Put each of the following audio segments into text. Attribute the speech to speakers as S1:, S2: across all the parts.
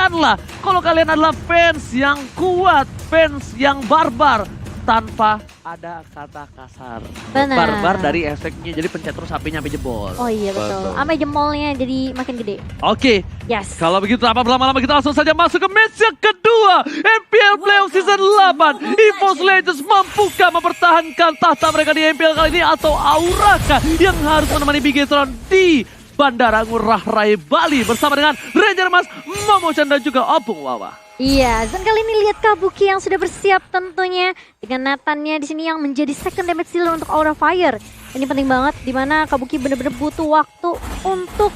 S1: Buktikanlah kalau kalian adalah fans yang kuat, fans yang barbar. Tanpa ada kata kasar.
S2: Benar.
S1: Barbar dari efeknya, jadi pencet terus HP-nya sampai jebol.
S2: Oh iya betul. Sampai jempolnya jadi makin gede.
S1: Oke,
S2: Yes.
S1: kalau begitu apa berlama-lama kita langsung saja masuk ke match yang kedua. MPL Playoff Season 8. EVOS Legends mampukah mempertahankan tahta mereka di MPL kali ini atau Auraka yang harus menemani Bigetron di Bandara Ngurah Rai Bali bersama dengan Ranger Mas, Momochan dan juga Opung Wawa.
S2: Iya, dan kali ini lihat Kabuki yang sudah bersiap tentunya dengan Nathannya di sini yang menjadi second damage dealer untuk Aura Fire. Ini penting banget dimana Kabuki benar-benar butuh waktu untuk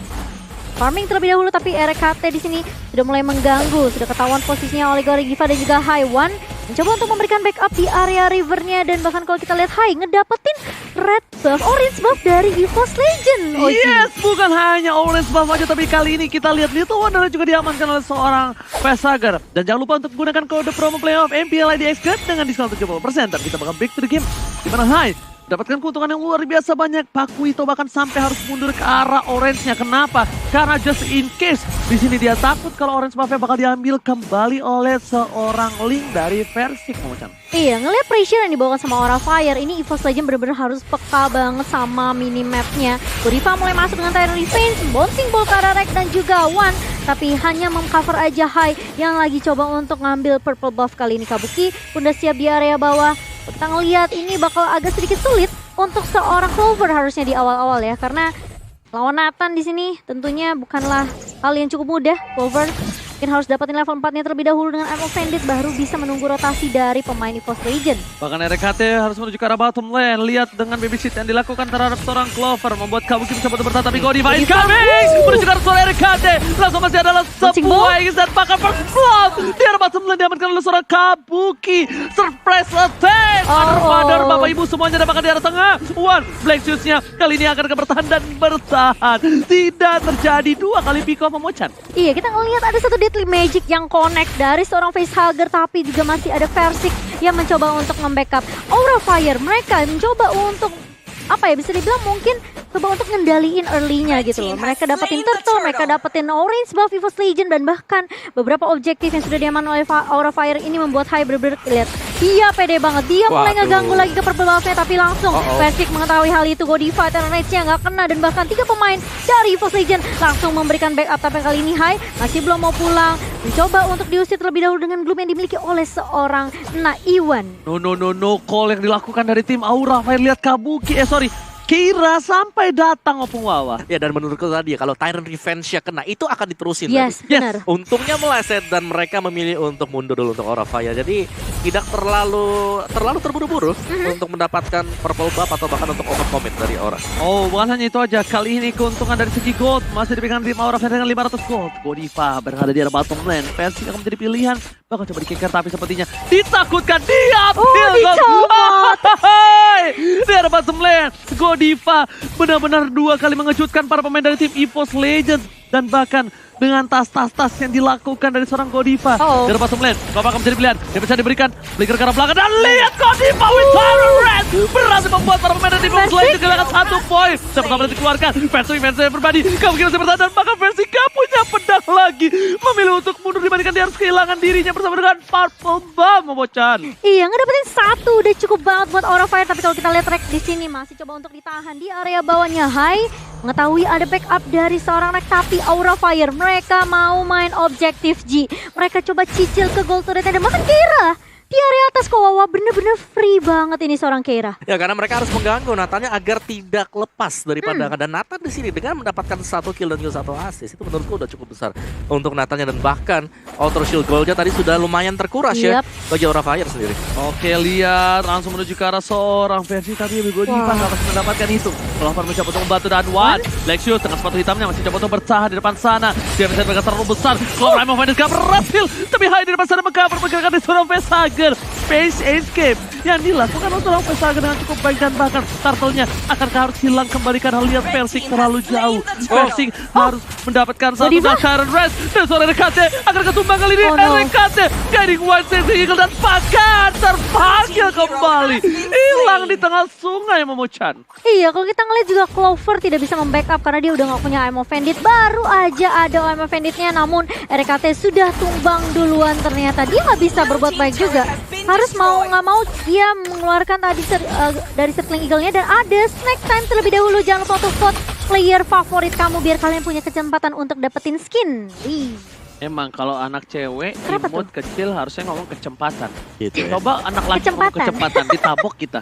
S2: farming terlebih dahulu, tapi RKT di sini sudah mulai mengganggu, sudah ketahuan posisinya oleh Gori Giva dan juga Haiwan mencoba untuk memberikan backup di area rivernya, dan bahkan kalau kita lihat Hai ngedapetin red buff, orange buff dari EVOS Legend.
S1: Yes, bukan hanya orange buff aja, tapi kali ini kita lihat Little Wonder juga diamankan oleh seorang Facehugger. Dan jangan lupa untuk gunakan kode promo playoff MPL IDX Club dengan diskon 70%, dan kita bakal back to the game dimana Hai dapatkan keuntungan yang luar biasa banyak. Pakuito bahkan sampai harus mundur ke arah orange-nya. Kenapa? Karena just in case di sini dia takut kalau orange buff-nya bakal diambil kembali oleh seorang Link dari Versik, Momochan.
S2: Iya, ngeliat pressure yang dibawakan sama Aura Fire, ini EVOS Legend bener-bener harus peka banget sama minimapnya. Godiva mulai masuk dengan Tyrant Revenge, bouncing ball ke arah Rek dan juga One, tapi hanya mengcover aja Hai yang lagi coba untuk ngambil purple buff. Kali ini Kabuki udah siap di area bawah. Kita ngeliat ini bakal agak sedikit sulit untuk seorang Clover harusnya di awal-awal ya, karena lawan Nathan di sini tentunya bukanlah hal yang cukup mudah. Clover mungkin harus dapetin level 4-nya terlebih dahulu dengan I'm Offended, baru bisa menunggu rotasi dari pemain EVOS Legend.
S1: Bahkan RKT harus menuju ke arah bottom lane. Lihat dengan babysit yang dilakukan terhadap seorang Clover membuat Kabuki bisa bertahan, tapi Godiva incoming menuju ke arah seorang RKT. Langsung masih adalah sebuah dan bahkan first blood di arah bottom lane diamankan oleh seorang Kabuki. Surprise attack. Mother, bapak ibu semuanya dapatkan di arah tengah. One Black Shoes-nya kali ini akan bertahan dan bertahan. Tidak terjadi dua kali pick off Momochan.
S2: Iya, kita ngelihat ada satu Deadly Magic yang connect dari seorang Facehugger, tapi juga masih ada Versik yang mencoba untuk membackup Aura Fire. Mereka mencoba untuk apa ya, bisa dibilang mungkin coba untuk ngendaliin early-nya gitu loh. Mereka dapetin turtle, mereka dapetin orange buff EVOS Legend, dan bahkan beberapa objektif yang sudah diaman oleh Aura Fire ini membuat Hai bener-bener lihat. Dia pede banget, dia mulai ngeganggu lagi ke purple buff-nya, tapi langsung Versik mengetahui hal itu. Godiva Terran Rage-nya nggak kena, dan bahkan 3 pemain dari EVOS Legend langsung memberikan backup. Tapi kali ini Hai masih belum mau pulang, mencoba untuk diusir terlebih dahulu dengan gloom yang dimiliki oleh seorang Naiwan.
S1: No, call yang dilakukan dari tim Aura Fire. Lihat Kabuki, Kira sampai datang Opung Wawa.
S3: Ya, dan menurutku tadi ya, kalau Tyrant Revenge-nya kena, itu akan diterusin.
S2: Yes, benar.
S3: Untungnya meleset dan mereka memilih untuk mundur dulu untuk Aura Fire. Jadi tidak terlalu terburu-buru untuk mendapatkan purple buff atau bahkan untuk overcommit dari Aura.
S1: Oh, bukan hanya itu aja. Kali ini keuntungan dari segi gold masih diberikan tim Aura Fire dengan 500 gold. Godiva berada di arah bottom lane. Versik akan menjadi pilihan. Bakal coba di-kicker, tapi sepertinya ditakutkan. Diambil gold. Di arah bottom lane. Godiva benar-benar 2 kali mengejutkan para pemain dari tim EVOS Legends, dan bahkan dengan tas-tas yang dilakukan dari seorang Godiva. Di arah bottom lane, Bapak akan menjadi pilihan. Dia bisa diberikan flicker ke arah belakang, dan lihat Godiva with Tyrant Red berhasil membuat para pemain dari EVOS Legends kehilangan 1 poin. Pertama dikeluarkan, versi pribadi, Kabuki masih bertahan, dan bahkan versi gak punya pedang lagi. Memilih untuk mundur dibandingkan dia harus kehilangan dirinya bersama dengan purple buff, Momochan.
S2: Iya, ngedapetin 1 udah cukup banget buat Aura Fire, tapi kalau kita lihat Rek di sini masih coba untuk ditahan di area bawahnya. Hai mengetahui ada backup dari seorang Rek, tapi Aura Fire mereka mau main objektif G. Mereka coba cicil ke gold turretnya, dan bahkan Keira di area atas. Kok Wawa bener-bener free banget ini seorang Keira.
S3: Ya, karena mereka harus mengganggu Nathannya agar tidak lepas dari pandangan. Dan Nathan di sini dengan mendapatkan 1 kill dan juga 1 assist, itu menurutku udah cukup besar untuk Nathannya, dan bahkan outer shield goalnya tadi sudah lumayan terkuras ya bagi Aura Fire sendiri.
S1: Oke, lihat langsung menuju ke arah seorang versi, tapi Godiva nggak bisa mendapatkan itu. Clover mencoba untuk membantu, dan One Black Shoes dengan sepatu hitamnya masih coba untuk bertahan di depan sana. Dia bisa bergerak terlalu besar. Clover I'm Offended gak berhasil, tapi Hai di depan sana mengcover pergerakan di seorang Facehugger. Space Escape yang dilakukan oleh seorang Vesaga dengan cukup baik dan bahkan turtle-nya akankah harus hilang kembali karena lihat Versing terlalu jauh. Versing harus mendapatkan satu
S2: Godiva?
S1: dasaran rest dan seorang RKT akan ketumbang kali ini.
S2: Oh, no.
S1: RKT guiding White Sensei Eagle dan bahkan terpanggil kembali. Hilang di tengah sungai Momochan.
S2: Iya, kalau kita ngeliat juga Clover tidak bisa membackup karena dia udah nggak punya Eye of Bandit. Baru aja ada Eye of Banditnya, namun RKT sudah tumbang duluan ternyata. Dia nggak bisa berbuat baik juga. Harus mau nggak mau dia mengeluarkan tadi dari Circling Eagle-nya dan ada snack time terlebih dahulu. Jangan lupa untuk vote player favorit kamu biar kalian punya kesempatan untuk dapetin skin. Ih.
S1: Emang kalau anak cewek
S2: Kenapa
S1: imut kecil harusnya ngomong kecepatan.
S3: Gitu ya.
S1: Coba anak laki ngomong
S2: Kecepatan.
S1: kecepatan, ditabok kita.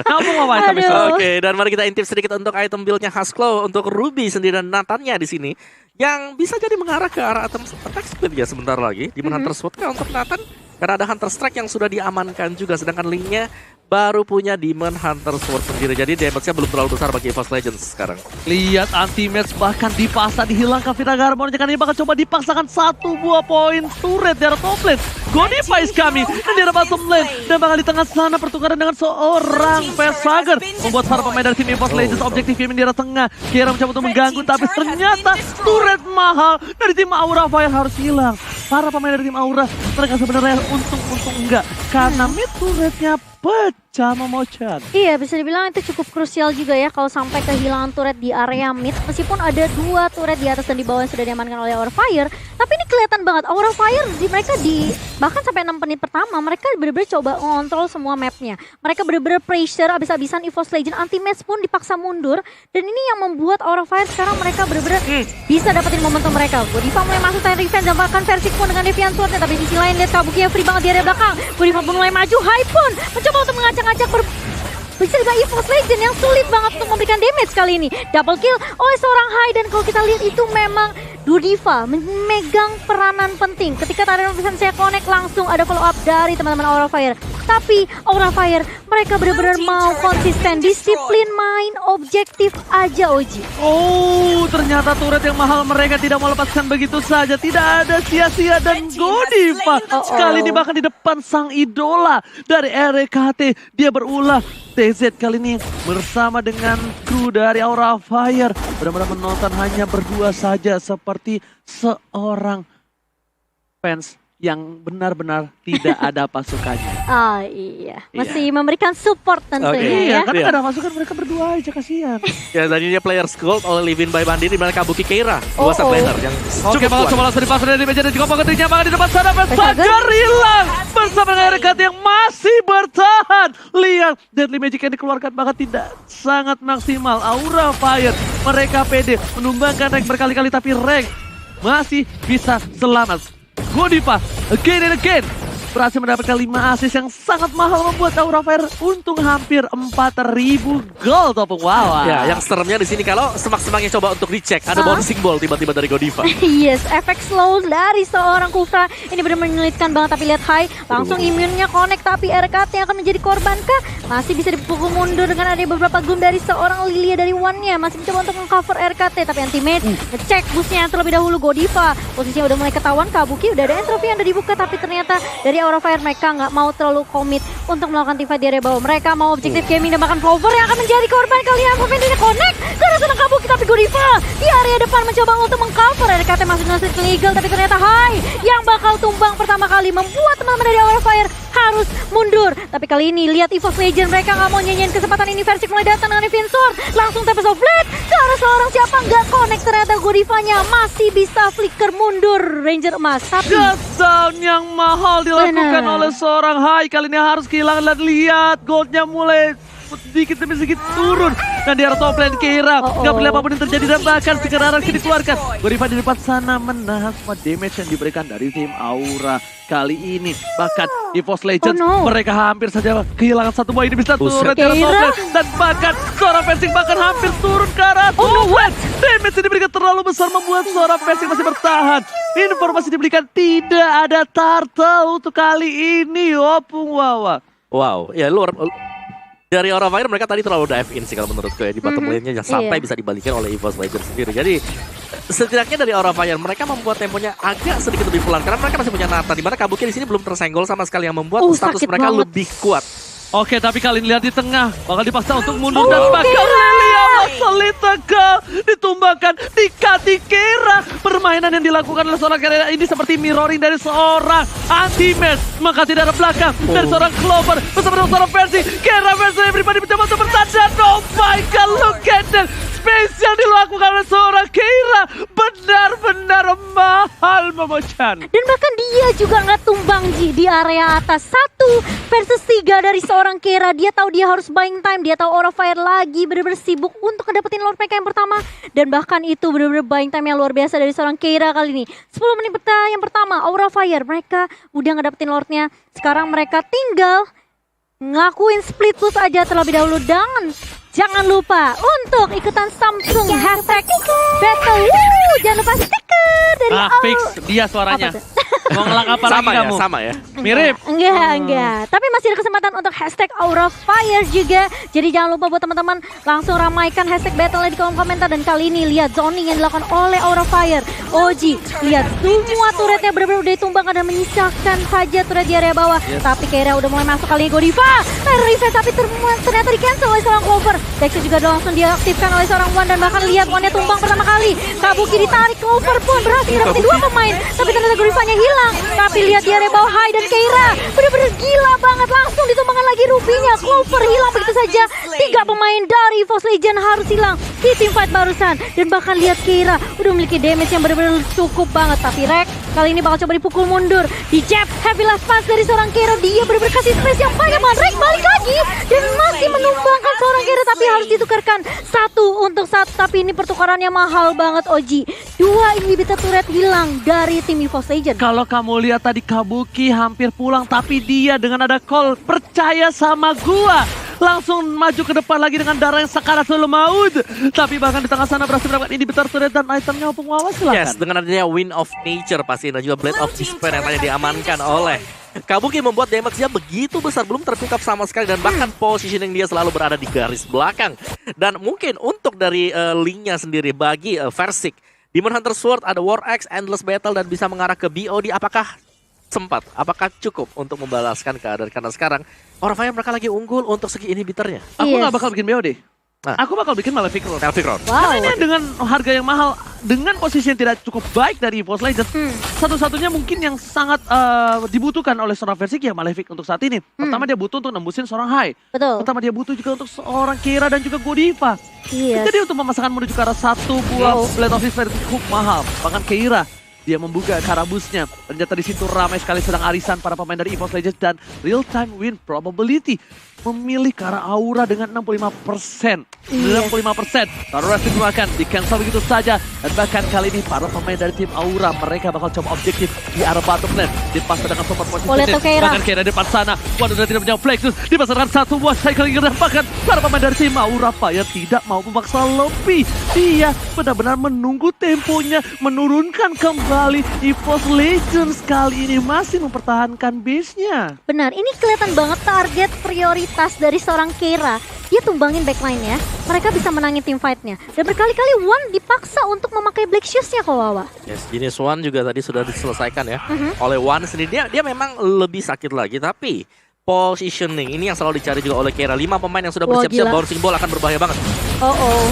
S1: Kamu ngapain sampai
S2: Aduh.
S1: sana?
S3: Oke, dan mari kita intip sedikit untuk item build-nya Hasclaw untuk Ruby sendiri dan Nathan-nya di sini yang bisa jadi mengarah ke arah item attack speed ya sebentar lagi. Demon Hunter Sword kah untuk Nathan? Karena ada Hunter Strike yang sudah diamankan juga, sedangkan Link-nya baru punya Demon Hunter Sword sendiri. Jadi damage-nya belum terlalu besar bagi EVOS Legends sekarang.
S1: Lihat anti-match bahkan dipaksa dihilangkan Vita Garmon. Kan ini bakal coba dipaksakan satu buah poin turret di arah top lane. Godiva is coming dan di arah bottom lane. Dan bakal di tengah sana pertukaran dengan seorang Vesager. Membuat para pemain dari tim EVOS Legends objektif game di arah tengah. Kira mencoba untuk mengganggu tapi ternyata turret mahal dari tim Aura Fire harus hilang. Para pemain dari tim Aura mereka sebenarnya untung enggak karena mid turretnya pecah Momochan.
S2: Iya, bisa dibilang itu cukup krusial juga ya kalau sampai kehilangan turret di area mid. Meskipun ada 2 turret di atas dan di bawah yang sudah diamankan oleh Aura Fire, tapi ini kelihatan banget Aura Fire mereka bahkan sampai 6 menit pertama mereka benar-benar coba ngontrol semua mapnya. Mereka benar-benar pressure abis-abisan EVOS Legend, anti-match pun dipaksa mundur dan ini yang membuat Aura Fire sekarang mereka benar-benar bisa dapetin momentum mereka. Godiva mulai masuk time revenge dan bahkan Versing pun dengan Deviant Sword-nya, tapi di sisi lain lihat Kabuki yang free banget di area belakang. Godiva pun mulai maju, Hype pun mencoba untuk mengacak-acak bisa dibilang EVOS Legend yang sulit banget untuk memberikan damage kali ini. Double kill oleh seorang Hai dan kalau kita lihat itu memang Godiva memegang peranan penting. Ketika Tarian saya connect langsung ada follow up dari teman-teman Aura Fire. Tapi Aura Fire mereka benar-benar mau konsisten, disiplin main objektif aja Oji.
S1: Oh, ternyata turret yang mahal mereka tidak mau lepaskan begitu saja. Tidak ada sia-sia dan Godiva sekali ini bahkan di depan sang idola dari RKT. Dia berulah. TZ kali ini bersama dengan kru dari Aura Fire. Benar-benar menonton hanya berdua saja seperti seorang fans yang benar-benar tidak ada pasukannya.
S2: Ah iya, masih memberikan support tentunya
S1: Iya,
S2: ya.
S1: karena nggak ada pasukan mereka berdua aja, kasihan.
S3: Ya tadinya players gold oleh Livin by Bandit di mana Kabuki Keira, dua set laner yang
S1: Oke,
S3: cukup
S1: bakal
S3: kuat.
S1: coba langsung dipasang dari meja dan juga pengetiknya bakal di depan sana. Vesager hilang bersama dengan RKT yang masih bertahan. Lihat, Deadly Magic yang dikeluarkan bahkan tidak sangat maksimal. Aura Fire, mereka pede menumbangkan rank berkali-kali tapi rank masih bisa selamat. Godiva again and again berhasil mendapatkan 5 assist yang sangat mahal membuat Aura Fire untung hampir 4.000 gold. Wow.
S3: Ya, yang seremnya di sini kalau semak-semaknya coba untuk dicek ada bouncing ball tiba-tiba dari Godiva.
S2: Yes, efek slow dari seorang Kufra ini benar-benar menyulitkan banget. Tapi lihat Hai langsung imunnya connect, tapi RKT yang akan menjadi korban kah? Masih bisa dipukul mundur dengan ada beberapa gloom dari seorang Lilia dari One-nya. Masih mencoba untuk meng-cover RKT tapi anti-mate ngecek busnya terlebih dahulu. Godiva posisinya udah mulai ketahuan. Kabuki udah ada entropy yang udah dibuka tapi ternyata dari Aura Fire mereka nggak mau terlalu komit untuk melakukan teamfight di area bawah. Mereka mau objektif gaming dan bahkan Clover yang akan menjadi korban kali ini. Momentumnya connect karena senang Kabuki tapi Godiva di area depan mencoba untuk mengcover. RKT masuk dengan Circling Eagle tapi ternyata Hai yang bakal tumbang pertama kali membuat teman-teman dari Aura Fire harus mundur. Tapi kali ini lihat EVOS Legend mereka nggak mau nyanyiin kesempatan ini. Versing mulai datang dengan Deviant Sword langsung Tempest of Blade ke arah seorang siapa nggak connect. Ternyata Godivanya masih bisa flicker mundur Ranger emas tapi
S1: Shutdown yang mahal dilakukan oleh seorang Hai. Kali ini harus kehilangan. Lihat goldnya mulai sedikit demi sedikit turun. Dan di arah top lane Keira nggak boleh apapun yang terjadi dan bahkan sekarang dikeluarkan. Godiva di depan sana menahan semua damage yang diberikan dari tim Aura. Kali ini bahkan EVOS Legends mereka hampir saja kehilangan satu buah ini bisa turun di arah top lane. Dan bahkan seorang Versing bahkan hampir turun ke arah top lane. Damage yang diberikan terlalu besar membuat seorang Versing masih bertahan. Informasi diberikan tidak ada turtle untuk kali ini. Opung Wawa.
S3: Wow, ya luar dari Aura Fire mereka tadi terlalu dive in sih kalau menurutku ya di bottom lane-nya sampai
S2: Iya.
S3: bisa dibalikin oleh EVOS Legends sendiri. Jadi setidaknya dari Aura Fire mereka membuat temponya agak sedikit lebih pelan karena mereka masih punya Nathan di mana Kabuki di sini belum tersenggol sama sekali yang membuat status
S2: sakit
S3: mereka
S2: banget.
S3: lebih kuat.
S1: Oke, tapi kali ini lihat di tengah. Bakal dipaksa untuk mundur dan bakal Lilia Masolitega ditumbangkan di Katikera. Permainan yang dilakukan oleh seorang Kera ini seperti mirroring dari seorang anti-match. Maka tidak ada belakang dari seorang Clover bersama dengan seorang versi. Kera versi everybody mencoba untuk bertahan. Dan oh my god, look at that. Space yang dilakukan oleh seorang Kera benar-benar mahal, Momo-chan.
S2: Dan bahkan dia juga nggak tumbang Ji di area atas. 1 versus 3 dari seorang Kera. Dia tahu dia harus buying time. Dia tahu Aura Fire lagi bener-bener sibuk untuk ngedapetin Lord mereka yang pertama. Dan bahkan itu bener-bener buying time yang luar biasa dari seorang Kera kali ini. 10 menit yang pertama Aura Fire. Mereka udah ngedapetin Lordnya. Sekarang mereka tinggal ngelakuin split push aja terlebih dahulu. Dan jangan lupa untuk ikutan Samsung hashtag battle. Jangan lupa stiker dari
S1: Fix dia suaranya.
S2: Apa tuh?
S1: Mau ngelak apa lagi
S3: Sama ya,
S1: kamu?
S3: sama ya.
S1: Mirip.
S2: Enggak. Tapi masih ada kesempatan untuk hashtag Aura Fire juga. Jadi jangan lupa buat teman-teman langsung ramaikan hashtag battle di kolom komentar. Dan kali ini lihat zoning yang dilakukan oleh Aura Fire. Oji, lihat semua turretnya benar-benar udah ditumbangkan dan menyisakan saja turret di area bawah. Tapi Kera udah mulai masuk kali ini Godiva. Reverse tapi ternyata di cancel oleh seorang Clover. Dexter juga udah langsung diaktifkan oleh seorang Wan. Dan bahkan lihat Wannya tumbang pertama kali. Kabuki ditarik, Clover pun berhasil dapetin 2 pemain. Tapi ternyata Godivanya hilang. Tapi lihat di area bawah Hai dan Keira bener-bener gila banget, langsung ditumbangkan lagi Rubinya. Clover hilang begitu saja. 3 pemain dari EVOS Legends harus hilang di team fight barusan. Dan bahkan lihat Keira udah memiliki damage yang bener-bener cukup banget. Tapi Rek kali ini bakal coba dipukul mundur. Di jab heavy last pass dari seorang Keira. Dia bener-bener kasih space yang banyak banget. Rek balik lagi dan masih menumbangkan seorang Keira. Tapi harus ditukarkan 1 untuk 1. Tapi ini pertukarannya mahal banget Oji. 2 inhibitor turret hilang dari tim EVOS Legends.
S1: Kalau kamu lihat tadi Kabuki hampir pulang, tapi dia dengan ada call percaya sama gua. Langsung maju ke depan lagi dengan darah yang sakaratul maut. Tapi bahkan di tengah sana berhasil mendapatkan inhibitor turret dan itemnya pengawas silakan.
S3: Yes, dengan adanya Wind of Nature pasti dan juga Blade of Despair yang tadi diamankan oleh Kabuki membuat damage-nya begitu besar, belum terpick up sama sekali dan bahkan positioning dia selalu berada di garis belakang. Dan mungkin untuk dari link-nya sendiri bagi Versik, Demon Hunter Sword, ada War Axe, Endless Battle dan bisa mengarah ke BOD, apakah sempat, apakah cukup untuk membalaskan keadaan? Karena sekarang Aura Fire mereka lagi unggul untuk segi inhibitornya.
S1: Aku
S2: Yes.
S1: nggak bakal bikin BOD.
S3: Nah.
S1: Aku bakal bikin Malefic Road.
S3: Malefic Road.
S2: Wow.
S1: Karena ini dengan harga yang mahal, dengan posisi yang tidak cukup baik dari EVOS Legends, satu-satunya mungkin yang sangat dibutuhkan oleh seorang Versik ya Malefic untuk saat ini. Pertama dia butuh untuk nembusin seorang Hai.
S2: Betul.
S1: Pertama dia butuh juga untuk seorang Kira dan juga Godiva.
S2: Yes.
S1: Jadi untuk memasangkan menuju ke arah 1 buah Blade of Despair itu cukup mahal. Bahkan Keira dia membuka karabusnya. Ternyata di situ ramai sekali sedang arisan para pemain dari EVOS Legends dan real time win probability memilih ke arah Aura dengan 65%. 65%. Taruh rest dimakan, di cancel begitu saja. Dan bahkan kali ini para pemain dari tim Aura mereka bakal coba objektif di arah bottom lane. Dipasang dengan super position.
S2: Boleh tuh Keira.
S1: Bahkan Keira di depan sana. Waduh, udah tidak punya Flexus. Dipasarkan 1 buah cycling dan bahkan para pemain dari tim Aura Fire tidak mau memaksa lebih. Dia benar-benar menunggu temponya, menurunkan kembali. EVOS Legends kali ini masih mempertahankan base-nya.
S2: Benar, ini kelihatan banget target prioritas dari seorang Keira. Dia tumbangin backline-nya, mereka bisa menangin team fight-nya. Dan berkali-kali Wan dipaksa untuk memakai Black Shoes-nya kok Wawa.
S3: Yes, jenis One juga tadi sudah diselesaikan ya oleh One sendiri. Dia memang lebih sakit lagi, tapi positioning ini yang selalu dicari juga oleh Keira. 5 pemain yang sudah
S2: Wah,
S3: bersiap-siap
S2: gila.
S3: bouncing ball akan berbahaya banget.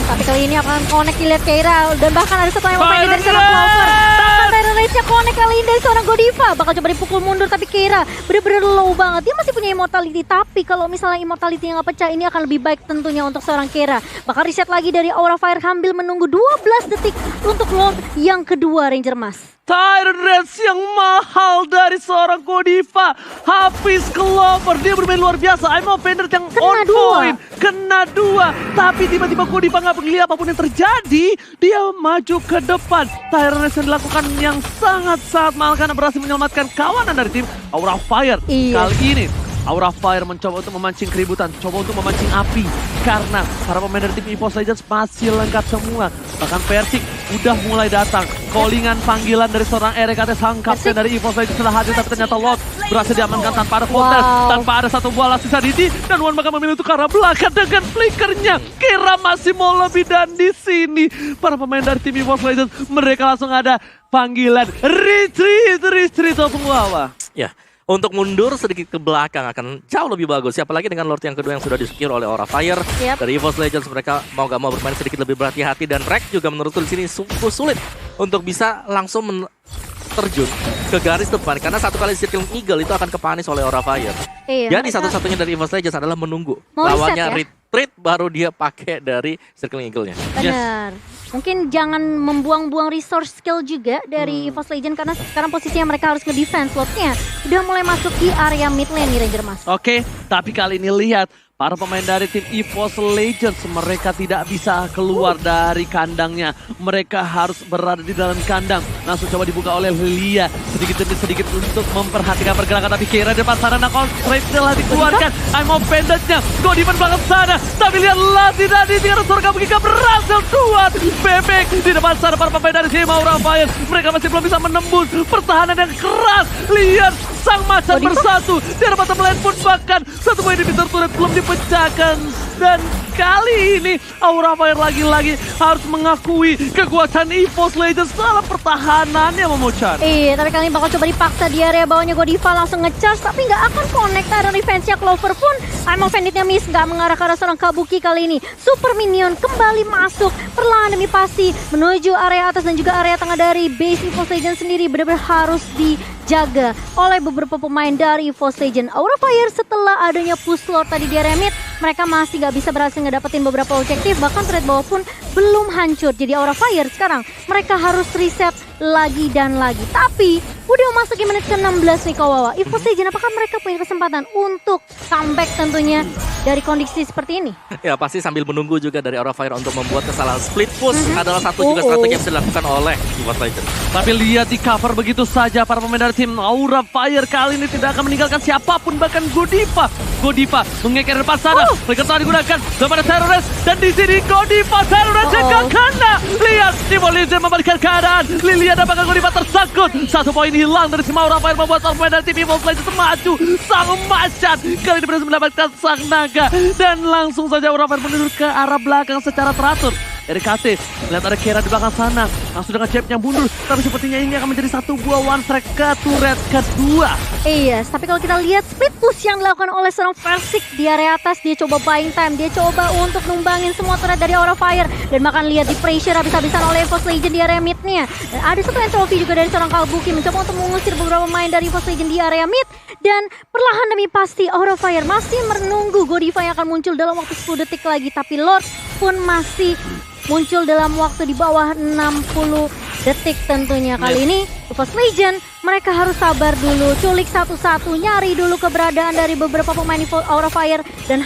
S2: Tapi kali ini akan connect dilihat Keira. Dan bahkan ada satu yang mau dari seorang Clover. Bahkan Tyrant Rage-nya connect kali ini dari seorang Godiva. Bakal coba dipukul mundur tapi Keira bener-bener low banget. Dia masih punya immortality, tapi kalau misalnya immortality-nya nggak pecah, ini akan lebih baik tentunya untuk seorang Keira. Bakal reset lagi dari Aura Fire sambil menunggu 12 detik untuk Lord yang kedua Ranger Mas.
S1: Tyrant Rage yang mahal dari seorang Godiva. Hafiz Clover, dia bermain luar biasa. I'm offender yang
S2: Kena
S1: on
S2: dua.
S1: point. Kena 2. Tapi tiba-tiba Godiva nggak peduli apapun yang terjadi. Dia maju ke depan. Tyrant Rage yang dilakukan yang sangat-sangat mahal karena berhasil menyelamatkan kawanan dari tim Aura Fire.
S2: Iya.
S1: Kali ini Aura Fire mencoba untuk memancing keributan, coba untuk memancing api. Karena para pemain dari tim EVOS Legends masih lengkap semua. Bahkan Versik udah mulai datang. Callingan panggilan dari seorang RKT sang kapten dari EVOS Legends telah hadir, tapi ternyata Lord berhasil diamankan tanpa ada kontes, tanpa ada satu bola sisa Didi, dan Wan bakal memilih untuk ke arah belakang dengan flickernya. Kira masih mau lebih, dan di sini para pemain dari tim EVOS Legends mereka langsung ada panggilan retreat Opuwawa.
S3: Ya, untuk mundur sedikit ke belakang akan jauh lebih bagus. Apalagi dengan Lord yang kedua yang sudah di-secure oleh Aura Fire. Dari EVOS Legends mereka mau gak mau bermain sedikit lebih berhati-hati. Dan Rek juga menurutku di sini sungguh sulit untuk bisa langsung terjun ke garis depan. Karena satu kali Circling Eagle itu akan kepanis oleh Aura Fire. Jadi satu-satunya dari EVOS Legends adalah menunggu. Lawannya retreat baru dia pakai dari Circling Eagle-nya.
S2: Benar. Mungkin jangan membuang-buang resource skill juga dari EVOS Legends karena sekarang posisinya mereka harus nge-defense. Slotnya udah mulai masuk di area mid lane nih Ranger Mas.
S1: Oke, tapi kali ini lihat para pemain dari tim EVOS Legends mereka tidak bisa keluar dari kandangnya. Mereka harus berada di dalam kandang. Langsung coba dibuka oleh Lilia sedikit demi sedikit untuk memperhatikan pergerakan, tapi kira depan sana Nakon straight telah dikeluarkan. I'm offended-nya. Godivan banget sana. Tapi lihatlah tidak di tingkat surga Bukika berhasil kuat. Bebek di depan sana para pemain dari tim Aura Fire. Mereka masih belum bisa menembus pertahanan yang keras. Lihat sang macan bersatu. Di arah bottom lane pun bahkan satu poin inhibitor turret belum dipecahkan. Dan kali ini Aura Fire lagi-lagi harus mengakui kekuatan EVOS Legends dalam pertahanannya Momochan.
S2: Iya, tapi kali ini bakal coba dipaksa di area bawahnya Godiva langsung nge-charge tapi nggak akan connect. Ada revenge-nya Clover pun I'm offended-nya miss, nggak mengarah ke arah seorang Kabuki kali ini. Super Minion kembali masuk perlahan demi pasti menuju area atas dan juga area tengah dari base EVOS Legends sendiri. Benar-benar harus dijaga oleh beberapa pemain dari EVOS Legends. Aura Fire setelah adanya push Lord tadi di area mid, mereka masih nggak bisa berhasil ngedapetin beberapa objektif, bahkan trade bawah pun belum hancur. Jadi Aura Fire sekarang mereka harus reset lagi dan lagi. Tapi udah masuk di menit ke-16 nih Kawawa. EVOS Legends apakah mereka punya kesempatan untuk comeback tentunya dari kondisi seperti ini?
S3: Ya pasti sambil menunggu juga dari Aura Fire untuk membuat kesalahan split push adalah satu juga strategi yang bisa dilakukan oleh EVOS Legends.
S1: Tapi lihat di cover begitu saja para pemain dari tim Aura Fire kali ini tidak akan meninggalkan siapapun, bahkan Godiva. Godiva mengekor depan sana. Mereka telah digunakan kepada Terrorist, dan di sini Godiva Terrorist yang kena. Lihat EVOS Legends membalikan keadaan. Lilia dan bahkan Godiva tersangkut. Satu poin hilang dari tim Aura Fire membuat pemain dari tim EVOS Legends maju. Sang macan kali ini berhasil mendapatkan sang naga, dan langsung saja Aura Fire menuju ke arah belakang secara teratur. RKT, lihat ada Kera di belakang sana, langsung dengan chip yang mundur, tapi sepertinya ini akan menjadi satu buah one strike ke turret kedua.
S2: Iya, tapi kalau kita lihat split push yang dilakukan oleh seorang Versik di area atas, dia coba buying time, dia coba untuk numbangin semua turret dari Aura Fire, dan bahkan lihat di pressure habis-habisan oleh EVOS Legends di area midnya. Dan ada satu entropy juga dari seorang Kalbuki mencoba untuk mengusir beberapa pemain dari EVOS Legends di area mid, dan perlahan demi pasti Aura Fire masih menunggu Godiva yang akan muncul dalam waktu 10 detik lagi, tapi Lord pun masih muncul dalam waktu di bawah 60 detik tentunya. Kali ini EVOS Legends mereka harus sabar dulu, culik satu-satu, nyari dulu keberadaan dari beberapa pemain Aura Fire. Dan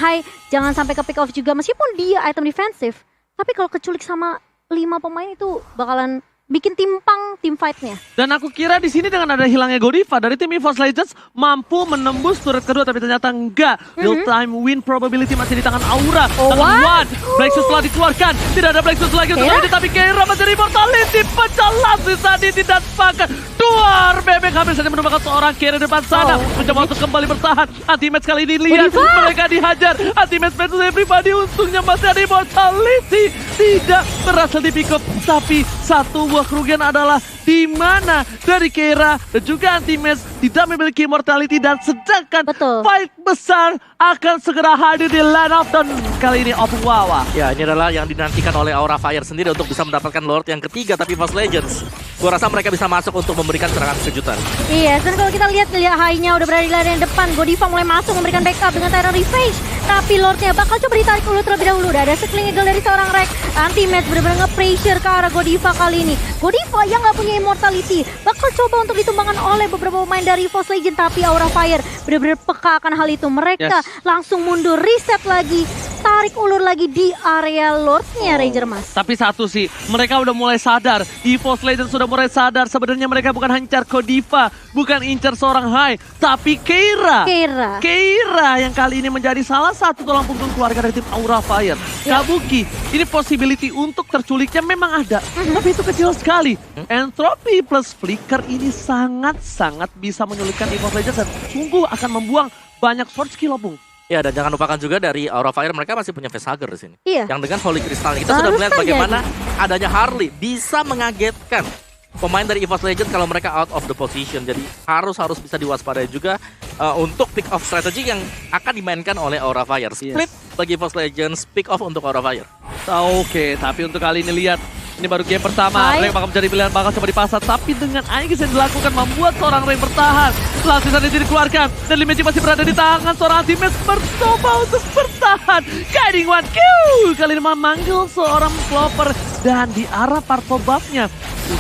S2: jangan sampai ke pick off juga, meskipun dia item defensif, tapi kalau keculik sama 5 pemain itu bakalan bikin timpang tim fight-nya.
S1: Dan aku kira di sini dengan ada hilangnya Godiva dari tim EVOS Legends mampu menembus turret kedua, tapi ternyata enggak. Real time win probability masih di tangan Aura. Tangan One. Blackshot telah dikeluarkan. Tidak ada Blackshot lagi untuk ini, tapi Keira menjadi immortality. Pecah langsung tadi tidak pakai. Duar Bebek hampir saja menemukan seorang Keira di depan sana. Mencoba untuk kembali bertahan. Anti-match kali ini lihat mereka dihajar. Anti-match versus everybody, untungnya masih ada immortality. Tidak berhasil di pick up, tapi satu buah kerugian adalah di mana dari Keira dan juga Anti-Match tidak memiliki immortality, dan sedangkan fight besar akan segera hadir di Land of Dawn kali ini Opuwawa.
S3: Ya, ini adalah yang dinantikan oleh Aura Fire sendiri untuk bisa mendapatkan Lord yang ketiga, tapi EVOS Legends gua rasa mereka bisa masuk untuk memberikan serangan kejutan.
S2: Iya, dan kalau kita lihat high-nya udah berada di layar depan, Godiva mulai masuk memberikan backup dengan Tyrant Revenge, tapi Lordnya bakal coba ditarik dulu terlebih dahulu. Udah ada Circling Eagle dari seorang Rek. Anti-Match benar-benar nge-pressure ke arah Godiva kali ini. Godiva yang nggak punya immortality bakal coba untuk ditumbangkan oleh beberapa pemain dari EVOS Legends, tapi Aura Fire benar-benar peka akan hal itu. Mereka langsung mundur, reset lagi, tarik ulur lagi di area Lordnya Ranger Mas.
S1: Tapi satu sih, mereka udah mulai sadar. EVOS Legends sudah mulai sadar. Sebenarnya mereka bukan incar Godiva, bukan incar seorang Hai, tapi Keira. Keira yang kali ini menjadi salah satu tulang punggung keluarga dari tim Aura Fire. Kabuki, ini possibility untuk terculiknya memang ada, tapi itu kecil sekali. Entropy plus Flicker ini sangat-sangat bisa menyulitkan EVOS Legends dan sungguh akan membuang banyak sword skill, Opung.
S3: Ya, dan jangan lupakan juga dari Aura Fire mereka masih punya facehugger di sini.
S2: Iya.
S3: Yang dengan Holy Crystal kita sudah
S2: Baru
S3: melihat
S2: saja
S3: bagaimana adanya Harley bisa mengagetkan pemain dari EVOS Legends kalau mereka out of the position. Jadi harus bisa diwaspadai juga untuk pick off strategy yang akan dimainkan oleh Aura Fire. Split bagi EVOS Legends, pick off untuk Aura Fire.
S1: Oke, tapi untuk kali ini lihat, ini baru game pertama. Rank bakal menjadi pilihan, bakal coba dipasar. Tapi dengan Aegis yang dilakukan membuat seorang Rank bertahan. Langsung saja dikeluarkan. Dan Limeji masih berada di tangan seorang teammate mencoba untuk bertahan. Guiding One Q kali ini memanggil seorang Clover. Dan di arah purple buff-nya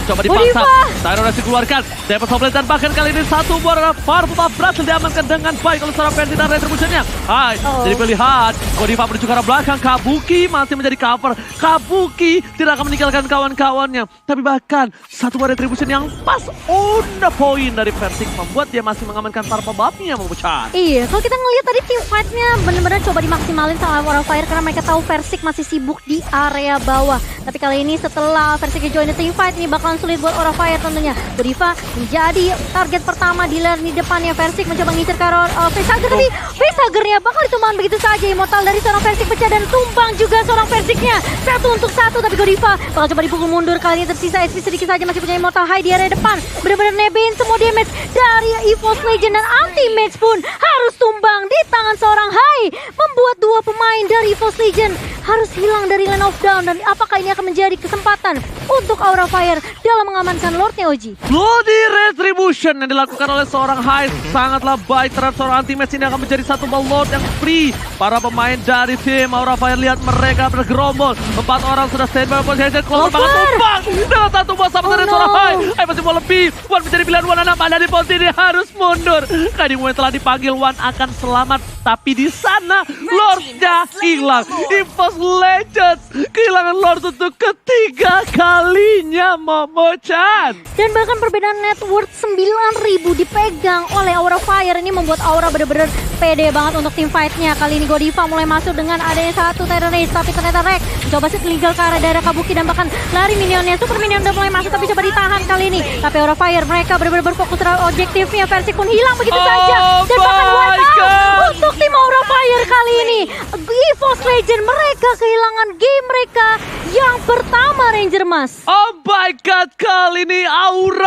S1: coba dipasang. Tyrone dikeluarkan. Devil Soulblade dan bahkan kali ini satu buah purple buff berhasil diamankan dengan baik oleh seorang Fancy dan Retribution-nya. Hai, jadi pilihan. Godiva menuju ke arah belakang. Kabuki masih menjadi cover. Kabuki tidak akan meninggalkan kawan-kawannya. Tapi bahkan satu buah Retribution yang pas on the point dari Versik membuat dia masih mengamankan purple buff-nya, Momo-chan.
S2: Iya, kalau kita ngelihat tadi team fight-nya benar-benar coba dimaksimalin sama Aura Fire karena mereka tahu Versik masih sibuk di area bawah. Tapi kali ini setelah Versik join the team fight ini bakalan sulit buat Aura Fire tentunya. Godiva menjadi target pertama di lini depannya. Versik mencoba ngincer ke arah Facehugger, tapi Facehugger-nya bakal ditumbang begitu saja. Immortal dari seorang Versik pecah dan tumbang juga seorang Versiknya. 1-1, tapi Godiva bakal coba dipukul mundur. Kali ini tersisa SP sedikit saja, masih punya Immortal High di area depan. Benar-benar nebein semua damage dari EVOS Legends dan anti-match pun harus tumbang di tangan seorang High. Membuat dua pemain dari EVOS Legends harus hilang dari lane of down. Dan apakah ini akan menjadi kesempatan untuk Aura Fire dalam mengamankan Lordnya Oji?
S1: Bloody Retribution yang dilakukan oleh seorang High sangatlah baik terhadap seorang anti-match. Ini akan menjadi satu ball Lord yang free. Para pemain dari tim Aura Fire lihat mereka bergerombol. 4 orang sudah standby posisi. Clover banget tumbang dengan satu buah sama dari seorang High. Masih mau lebih. Wan menjadi pilihan. Wan anak pada di posisi ini harus mundur. Guiding One telah dipanggil. Wan akan selamat. Tapi di sana Lordnya hilang. EVOS Legends kehilangan Lord untuk ketiga kalinya, Momo-chan.
S2: Dan bahkan perbedaan net worth 9.000 dipegang oleh Aura Fire. Ini membuat Aura benar-benar pede banget untuk tim fight-nya. Kali ini Godiva mulai masuk dengan adanya satu Terror Race. Tapi ternyata Rex mencoba legal ke arah daerah Kabuki dan bahkan lari minionnya. Super minion udah mulai masuk tapi coba ditahan kali ini. Tapi Aura Fire mereka benar-benar berfokus terhadap objektifnya. Versik pun hilang begitu saja. Dan bahkan wipe out untuk tim Aura Fire kali ini. EVOS Legends mereka kehilangan game mereka yang pertama, Ranger Mas.
S1: Oh my god, kali ini Aura